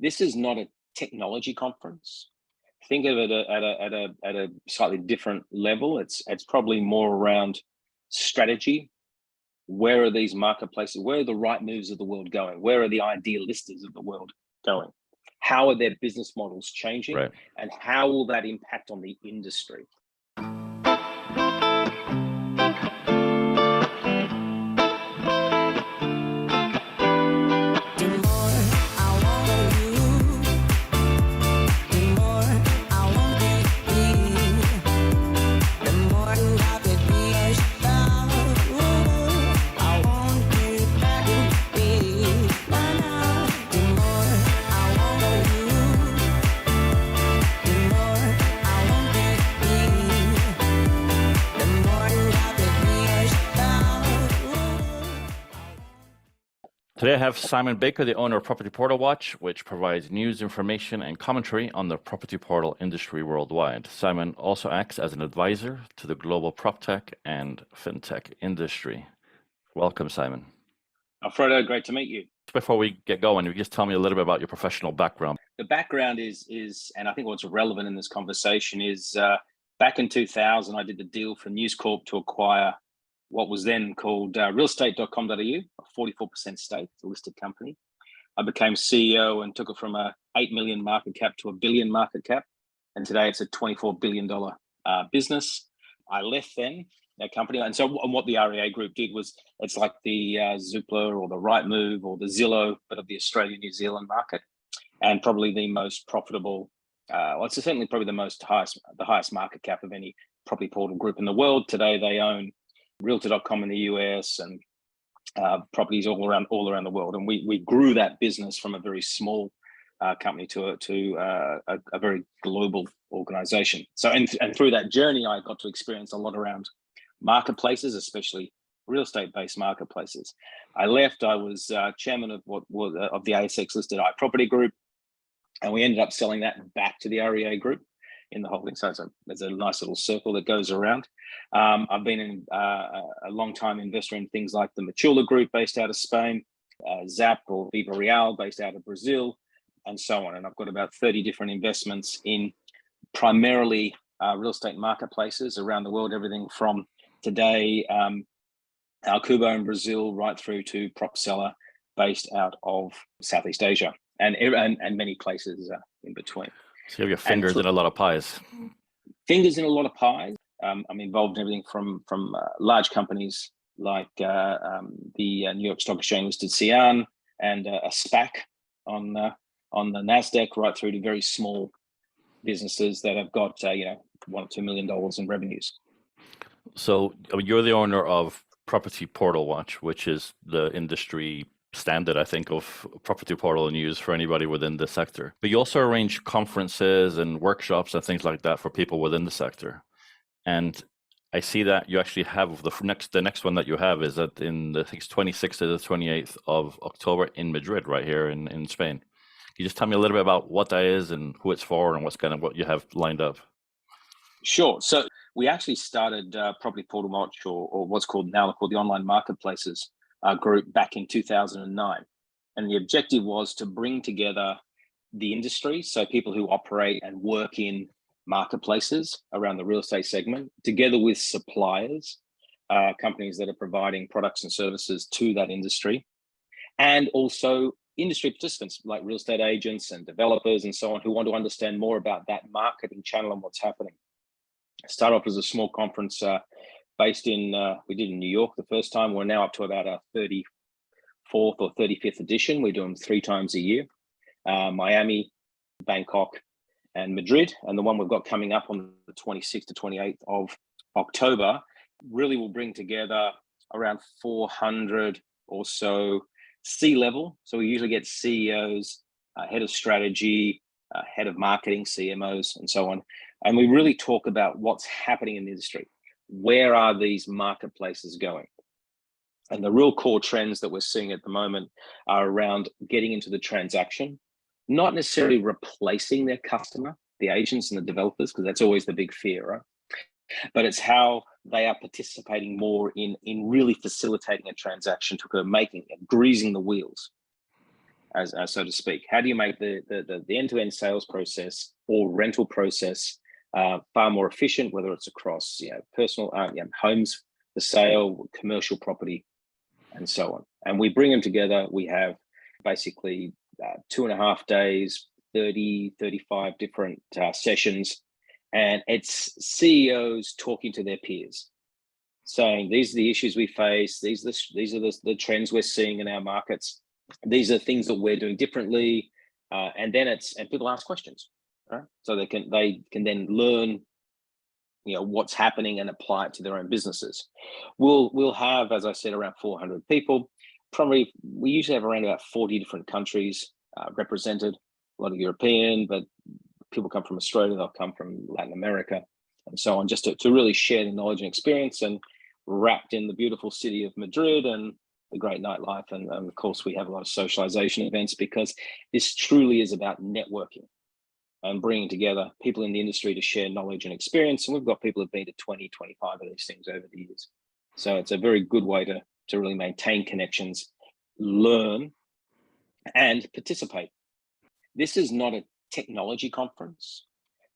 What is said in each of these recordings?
this is not a technology conference. Think of it at a slightly different level. It's probably more around strategy. Where are these marketplaces? Where are the right moves of the world going? Where are the idealists of the world going? How are their business models changing? Right. And how will that impact on the industry? Today I have Simon Baker, the owner of Property Portal Watch, which provides news, information, and commentary on the property portal industry worldwide. Simon also acts as an advisor to the global PropTech and FinTech industry. Welcome, Simon. Alfredo, great to meet you. Before we get going, you just tell me a little bit about your professional background. The background is, and I think what's relevant in this conversation is back in 2000, I did the deal for News Corp to acquire what was then called realestate.com.au, a 44% stake, a listed company. I became CEO and took it from a 8 million market cap to a billion market cap. And today it's a $24 billion business. I left then that company. And so what the REA group did was, it's like the Zoopla or the Rightmove or the Zillow, but of the Australian, New Zealand market. And probably the most profitable, it's certainly probably the highest market cap of any property portal group in the world. Today they own Realtor.com in the US and properties all around the world, and we grew that business from a very small company to a very global organization. So and through that journey, I got to experience a lot around marketplaces, especially real estate based marketplaces. I left. I was chairman of of the ASX listed iProperty Group, and we ended up selling that back to the REA Group in the holding. So there's a nice little circle that goes around. I've been a long time investor in things like the Machula Group based out of Spain, Zap or Viva Real based out of Brazil, and so on. And I've got about 30 different investments in primarily real estate marketplaces around the world, everything from today, Alcubo in Brazil, right through to PropSeller based out of Southeast Asia and many places in between. So you have your fingers in a lot of pies. Fingers in a lot of pies. I'm involved in everything from large companies like the New York Stock Exchange listed Cian and a SPAC on the NASDAQ, right through to very small businesses that have got $1 or $2 million in revenues. So you're the owner of Property Portal Watch, which is the industry standard, I think, of property portal news for anybody within the sector. But you also arrange conferences and workshops and things like that for people within the sector. And I see that you actually have the next one that you have is that in I think it's 26th to the 28th of October in Madrid, right here in Spain. Can you just tell me a little bit about what that is and who it's for and what you have lined up? Sure. So we actually started Property Portal Watch, or what's now called the Online Marketplaces Group, back in 2009. And the objective was to bring together the industry, so people who operate and work in marketplaces around the real estate segment, together with suppliers, companies that are providing products and services to that industry, and also industry participants like real estate agents and developers and so on, who want to understand more about that marketing channel and what's happening. Start off as a small conference based in, we did in New York the first time. We're now up to about a 34th or 35th edition. We do them 3 times a year, Miami, Bangkok, and Madrid. And the one we've got coming up on the 26th to 28th of October really will bring together around 400 or so C-level. So we usually get CEOs, head of strategy, head of marketing, CMOs, and so on. And we really talk about what's happening in the industry. Where are these marketplaces going? And the real core trends that we're seeing at the moment are around getting into the transaction, not necessarily replacing their customer, the agents and the developers, because that's always the big fear, right? But it's how they are participating more in really facilitating a transaction to occur, making it, greasing the wheels. as so to speak. How do you make the end-to-end sales process or rental process far more efficient, whether it's across personal homes for sale, commercial property, and so on. And we bring them together. We have basically 2.5 days, 30, 35 different sessions, and it's CEOs talking to their peers, saying these are the issues we face, these are the trends we're seeing in our markets, these are things that we're doing differently, and then people ask questions, right? So they can then learn what's happening and apply it to their own businesses. We'll have, as I said, around 400 people. Probably we usually have around about 40 different countries represented, a lot of European, but people come from Australia, they'll come from Latin America, and so on, just to really share the knowledge and experience, and wrapped in the beautiful city of Madrid and the great nightlife. And of course, we have a lot of socialization events, because this truly is about networking and bringing together people in the industry to share knowledge and experience. And we've got people who've been to 20, 25 of these things over the years. So it's a very good way to really maintain connections, learn, and participate. This is not a technology conference.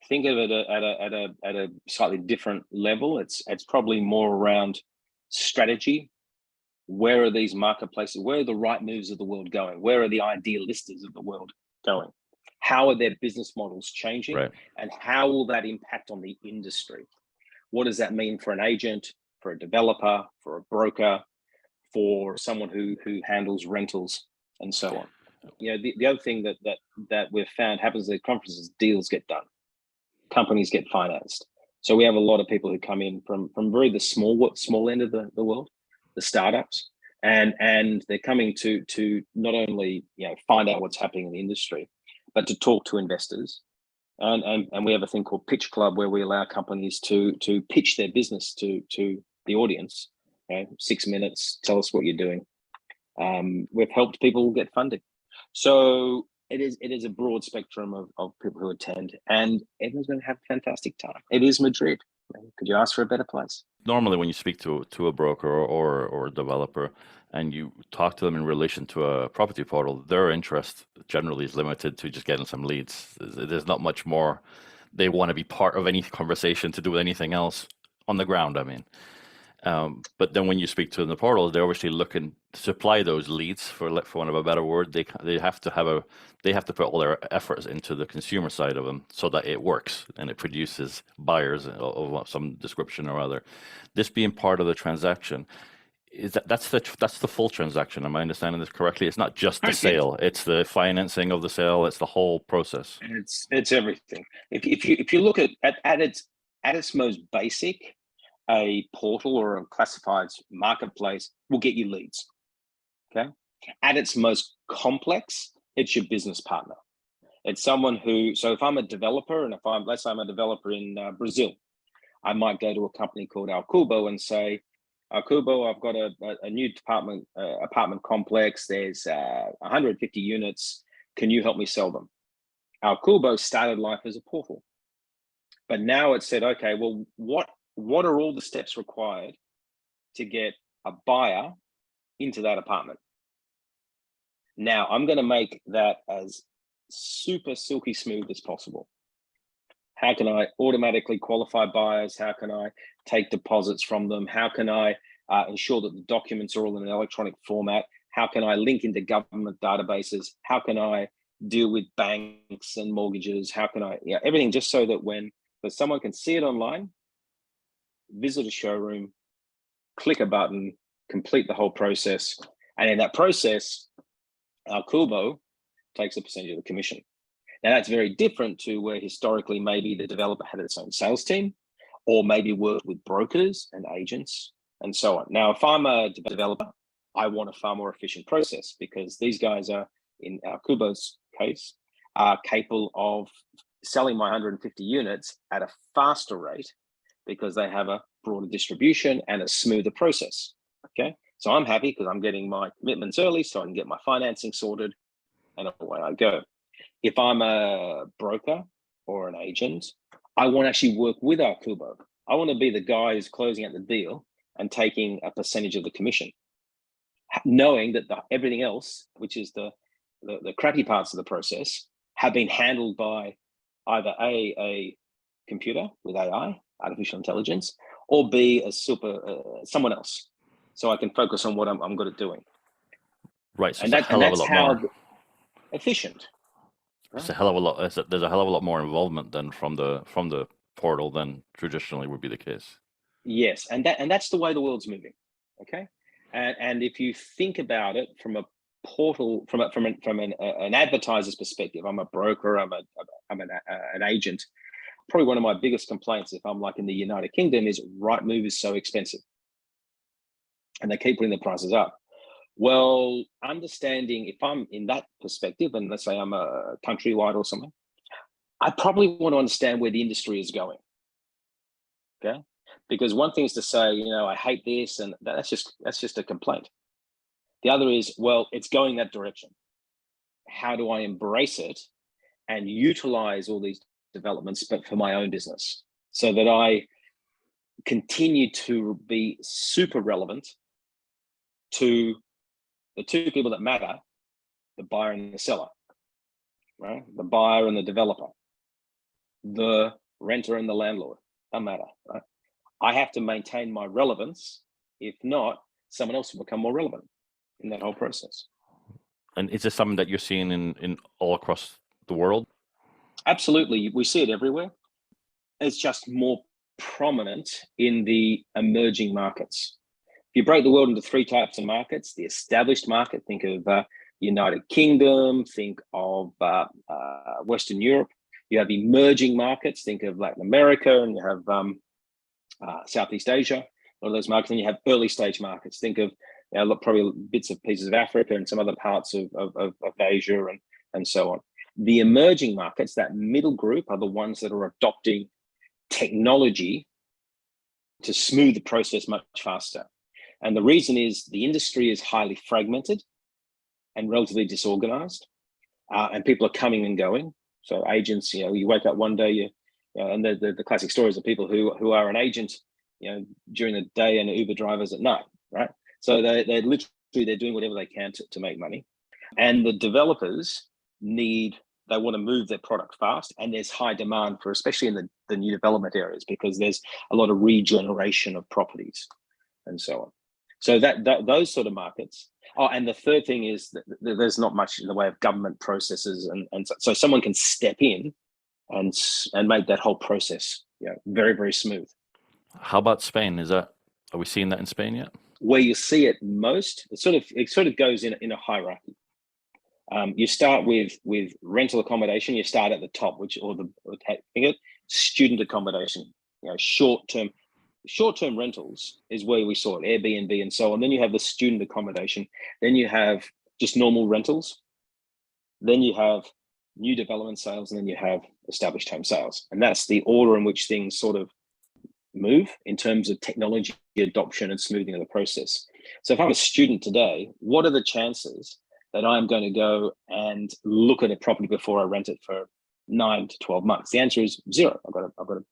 Think of it at a slightly different level. It's probably more around strategy. Where are these marketplaces? Where are the right moves of the world going? Where are the idealistas of the world going? How are their business models changing? Right. And how will that impact on the industry? What does that mean for an agent, for a developer, for a broker, for someone who handles rentals, and so on? The other thing that we've found happens at the conferences, deals get done, companies get financed. So we have a lot of people who come in from very the small end of the world, the startups, and they're coming to not only find out what's happening in the industry, but to talk to investors. And we have a thing called Pitch Club, where we allow companies to pitch their business to the audience. 6 minutes, tell us what you're doing. We've helped people get funding. So it is a broad spectrum of people who attend, and everyone's going to have a fantastic time. It is Madrid. Could you ask for a better place? Normally, when you speak to a broker or a developer, and you talk to them in relation to a property portal, their interest generally is limited to just getting some leads. There's not much more. They want to be part of any conversation to do with anything else on the ground, I mean. But then when you speak to the portal, they're obviously looking to supply those leads, for want of a better word. They have to put all their efforts into the consumer side of them so that it works and it produces buyers of some description or other. This being part of the transaction, that's the full transaction. Am I understanding this correctly? It's not just the sale; it's the financing of the sale. It's the whole process. It's everything. If you look at its most basic, a portal or a classifieds marketplace will get you leads. Okay. At its most complex, it's your business partner. It's someone who, so if I'm a developer, and let's say I'm a developer in Brazil, I might go to a company called Alcubo and say, Alcubo, I've got a new apartment complex. There's 150 units. Can you help me sell them? Alcubo started life as a portal, but now it's said, okay, well, what are all the steps required to get a buyer into that apartment? Now, I'm going to make that as super silky smooth as possible. How can I automatically qualify buyers? How can I take deposits from them? How can I ensure that the documents are all in an electronic format? How can I link into government databases? How can I deal with banks and mortgages? How can I, everything, just so that someone can see it online, visit a showroom, click a button, complete the whole process. And in that process, Alcubo takes a percentage of the commission. Now, that's very different to where historically maybe the developer had its own sales team, or maybe worked with brokers and agents and so on. Now, if I'm a developer, I want a far more efficient process, because these guys are, in Alcubo's case, are capable of selling my 150 units at a faster rate, because they have a broader distribution and a smoother process. Okay, so I'm happy because I'm getting my commitments early, so I can get my financing sorted, and away I go. If I'm a broker or an agent, I want to actually work with Alcubo. I want to be the guy who's closing out the deal and taking a percentage of the commission, knowing that everything else, which is the the crappy parts of the process have been handled by either a computer with AI, artificial intelligence, or B, someone else, so I can focus on what I'm good at doing. Right. So And it's a hell of a that's lot how more. efficient. It's a hell of a lot. There's a hell of a lot more involvement than from the portal than traditionally would be the case. Yes, and that's the way the world's moving. Okay, and if you think about it from a portal, from an advertiser's perspective, I'm a broker, I'm an agent. Probably one of my biggest complaints, if I'm like in the United Kingdom, is Rightmove is so expensive, and they keep putting the prices up. Well, understanding if I'm in that perspective, and let's say I'm a countrywide or something, I probably want to understand where the industry is going. Okay, because one thing is to say, I hate this, and that's just a complaint. The other is, well, it's going that direction. How do I embrace it and utilize all these developments, but for my own business, so that I continue to be super relevant to the two people that matter, the buyer and the seller, right? The buyer and the developer, the renter and the landlord, doesn't matter, right? I have to maintain my relevance. If not, someone else will become more relevant in that whole process. And is this something that you're seeing in all across the world? Absolutely. We see it everywhere. It's just more prominent in the emerging markets. If you break the world into three types of markets, the established market, think of United Kingdom, think of Western Europe. You have emerging markets, think of Latin America, and you have Southeast Asia, a lot of those markets. And you have early stage markets, think of probably bits of pieces of Africa and some other parts of Asia and so on. The emerging markets, that middle group, are the ones that are adopting technology to smooth the process much faster. And the reason is the industry is highly fragmented and relatively disorganized, and people are coming and going. So agents, you wake up one day, and the classic stories of people who are an agent, during the day and Uber drivers at night, right? So they're doing whatever they can to make money. And the developers they want to move their product fast, and there's high demand for, especially in the new development areas, because there's a lot of regeneration of properties and so on. So that those sort of markets. Oh, and the third thing is that there's not much in the way of government processes, and so someone can step in and make that whole process very, very smooth. How about Spain? Are we seeing that in Spain yet? Where you see it most, it sort of goes in a hierarchy. You start with rental accommodation. You start at the top, student accommodation. Short-term rentals is where we saw it, Airbnb and so on. Then you have the student accommodation. Then you have just normal rentals. Then you have new development sales, and then you have established home sales. And that's the order in which things sort of move in terms of technology adoption and smoothing of the process. So if I'm a student today, what are the chances that I'm going to go and look at a property before I rent it for 9 to 12 months? The answer is zero. I've got a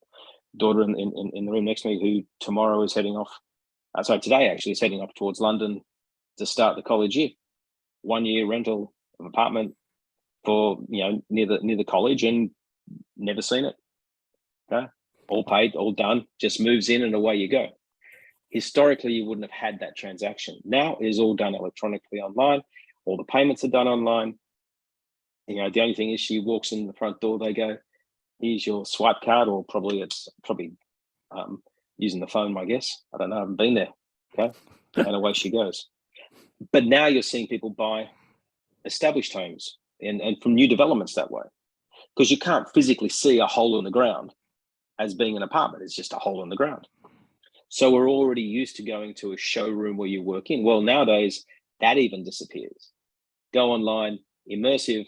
daughter in the room next to me who tomorrow is heading off. Today actually is heading off towards London to start the college year. 1 year rental of apartment for near the college, and never seen it. Okay, all paid, all done. Just moves in and away you go. Historically, you wouldn't have had that transaction. Now it is all done electronically online. All the payments are done online. The only thing is, she walks in the front door, they go, here's your swipe card, or probably using the phone, I guess. I don't know, I haven't been there. Okay, and away she goes. But now you're seeing people buy established homes and from new developments that way, because you can't physically see a hole in the ground as being an apartment. It's just a hole in the ground. So we're already used to going to a showroom where you work in. Well, nowadays that even disappears. Go online, immersive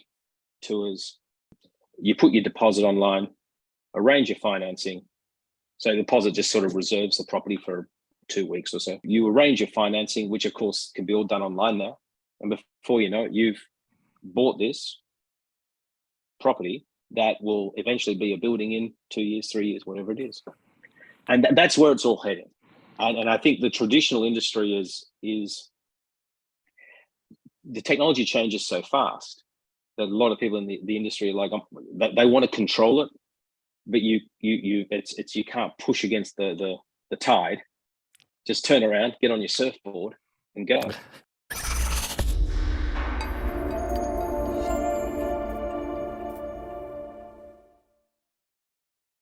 tours. You put your deposit online, arrange your financing. So the deposit just sort of reserves the property for 2 weeks or so. You arrange your financing, which of course can be all done online now. And before you know it, you've bought this property that will eventually be a building in 2 years, 3 years, whatever it is. And that's where it's all heading. And I think the traditional industry is the technology changes so fast that a lot of people in the industry are like, they want to control it, but you can't push against the tide. Just turn around, get on your surfboard, and go.